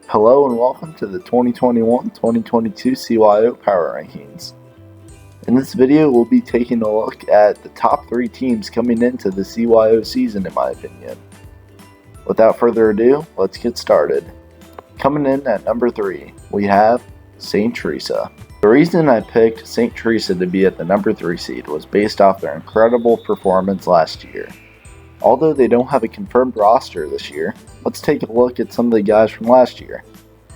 Hello and welcome to the 2021-2022 CYO Power Rankings. In this video, we'll be taking a look at the top 3 teams coming into the CYO season, in my opinion. Without further ado, let's get started. Coming in at number 3, we have St. Teresa. The reason I picked St. Teresa to be at the number 3 seed was based off their incredible performance last year. Although they don't have a confirmed roster this year, let's take a look at some of the guys from last year.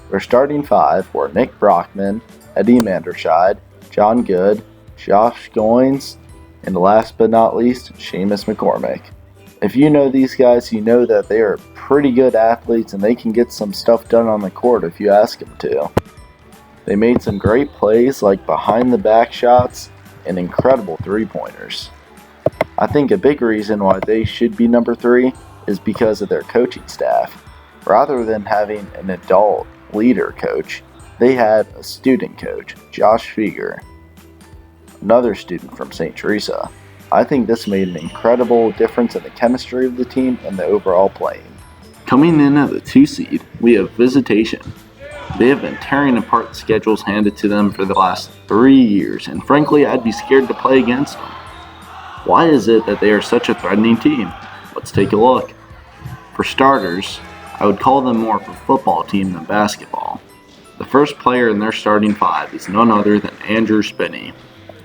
Their starting 5 were Nick Brockman, Eddie Manderscheid, John Good, Josh Goins, and last but not least, Seamus McCormick. If you know these guys, you know that they are pretty good athletes and they can get some stuff done on the court if you ask them to. They made some great plays like behind the back shots and incredible 3-pointers. I think a big reason why they should be number 3 is because of their coaching staff. Rather than having an adult leader coach, they had a student coach, Josh Fieger, another student from St. Teresa. I think this made an incredible difference in the chemistry of the team and the overall playing. Coming in at the 2 seed, we have Visitation. They have been tearing apart the schedules handed to them for the last 3 years, and frankly, I'd be scared to play against them. Why is it that they are such a threatening team? Let's take a look. For starters, I would call them more of a football team than basketball. The first player in their starting 5 is none other than Andrew Spinney,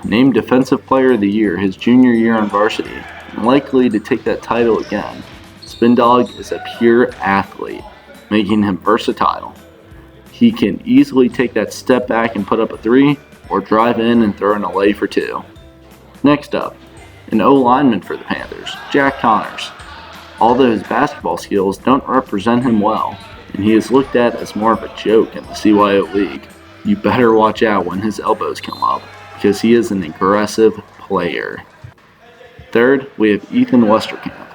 named Defensive Player of the Year his junior year on varsity, and likely to take that title again. Spindog is a pure athlete, making him versatile. He can easily take that step back and put up a 3, or drive in and throw in a lay for 2. Next up, an O-lineman for the Panthers, Jack Connors. Although his basketball skills don't represent him well, and he is looked at as more of a joke in the CYO League, you better watch out when his elbows come up, because he is an aggressive player. Third, we have Ethan Westerkamp.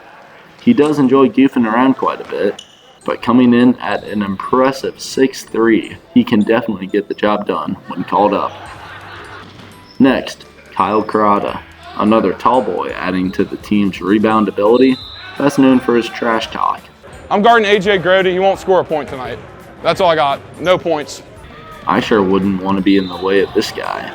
He does enjoy goofing around quite a bit, but coming in at an impressive 6'3", he can definitely get the job done when called up. Next, Kyle Carrata. Another tall boy adding to the team's rebound ability, best known for his trash talk. I'm guarding AJ Grody. He won't score a point tonight. That's all I got. No points. I sure wouldn't want to be in the way of this guy.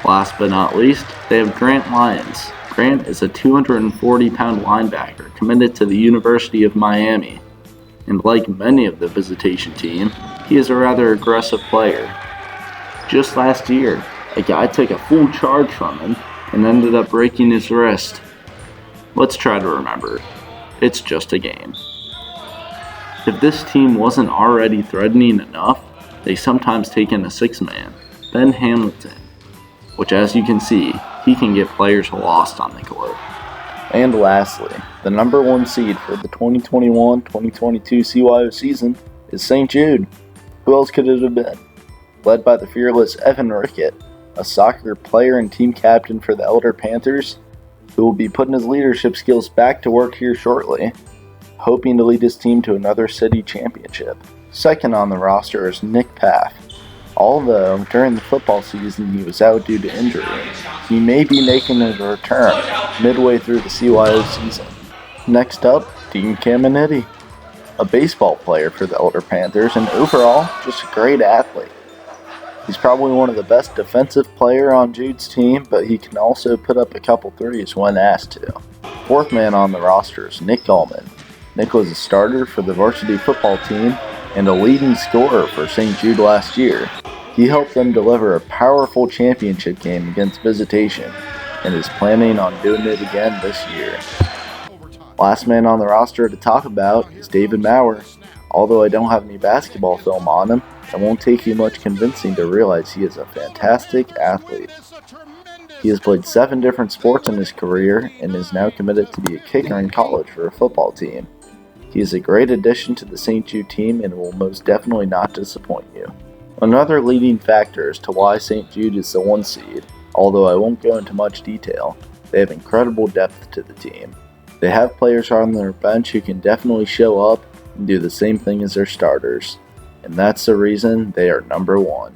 Last but not least, they have Grant Lyons. Grant is a 240-pound linebacker committed to the University of Miami. And like many of the Visitation team, he is a rather aggressive player. Just last year, a guy took a full charge from him and ended up breaking his wrist. Let's try to remember, it's just a game. If this team wasn't already threatening enough, they sometimes take in a 6-man, Ben Hamilton, which as you can see, he can get players lost on the court. And lastly, the number 1 seed for the 2021-2022 CYO season is St. Jude. Who else could it have been? Led by the fearless Evan Rickett, a soccer player and team captain for the Elder Panthers, who will be putting his leadership skills back to work here shortly, hoping to lead his team to another city championship. Second on the roster is Nick Paff. Although during the football season he was out due to injury, he may be making a return midway through the CYO season. Next up, Dean Caminetti, a baseball player for the Elder Panthers and overall just a great athlete. He's probably one of the best defensive player on Jude's team, but he can also put up a couple 3s when asked to. Fourth man on the roster is Nick Gallman. Nick was a starter for the varsity football team and a leading scorer for St. Jude last year. He helped them deliver a powerful championship game against Visitation and is planning on doing it again this year. Last man on the roster to talk about is David Maurer. Although I don't have any basketball film on him, it won't take you much convincing to realize he is a fantastic athlete. He has played 7 different sports in his career and is now committed to be a kicker in college for a football team. He is a great addition to the St. Jude team and will most definitely not disappoint you. Another leading factor as to why St. Jude is the 1 seed, although I won't go into much detail, they have incredible depth to the team. They have players on their bench who can definitely show up and do the same thing as their starters. And that's the reason they are number 1.